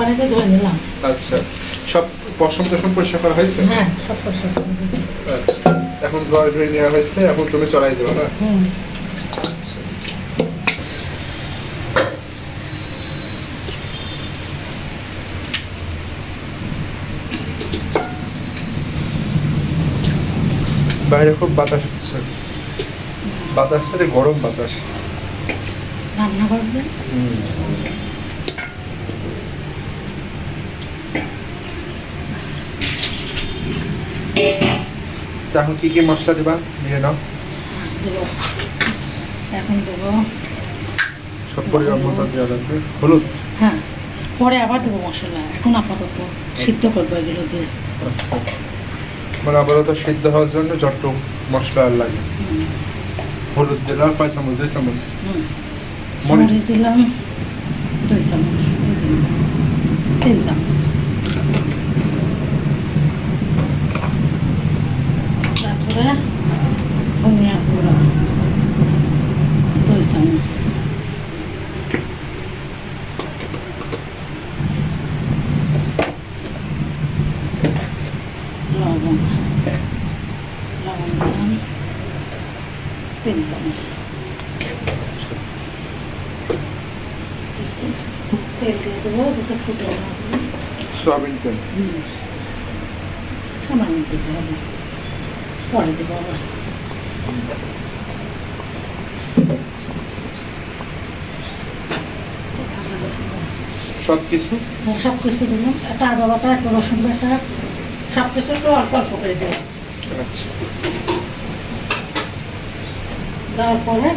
পানিতে ধুয়ে নিলাম। আচ্ছা, সব পশম টশম পরিষ্কার করা হয়েছে? হ্যাঁ, সব পরিষ্কার করে দিয়েছি। আচ্ছা, এখন ধোয়া ধুয়ে নেওয়া হয়েছে, এখন তুমি চড়াই দেবো না? হুম। আচ্ছা। বাইরে খুব বাতাস হচ্ছে, বাতাস সাথে গরম বাতাস। রান্না করবে? এখন কি কি মশলা দিবা দিয়ে নাও? দেবো, এখন দেবো সব পরিমাণ মতো দেওয়া লাগবে। হলুদ? হ্যাঁ, পরে আবার দেবো মশলা, এখন আপাতত সিদ্ধ করবো এগুলো দিয়ে। আচ্ছা, মানে আপাতত সিদ্ধ হওয়ার জন্য যত মশলা আর লাগে। হলুদ দিলাম কয় চামচ? 2 চামচ। মরিচ মরিচ দিলাম 2 চামচ, 2-3 চামচ, 3 চামচ। তারপরে ধনিয়া গুঁড়া 2 চামচ। লবণ দিলাম 3 চামচ। তেল দিয়ে দেবো, দুটো ফুটে নেবো। সয়াবিন তেল? সামান্য দিতে হবে, পরে দেবো আবার। সব কিছু? সব কিছু দিলাম, একটা আদা বাটা, একটা রসুন বাটা, সব কিছু একটু অল্প অল্প করে দেবো। আচ্ছা, দেওয়ার পরে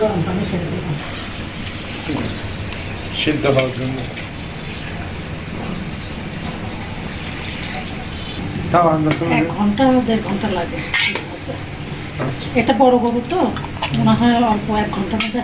গরম পানি ছেড়ে দেবো সিদ্ধ হওয়ার জন্য। তাও আন্দাজ 1 ঘন্টা 1.5 ঘন্টা লাগে। আচ্ছা, এটা বড় গরু তো, মনে হয় অল্প 1 ঘন্টার মধ্যে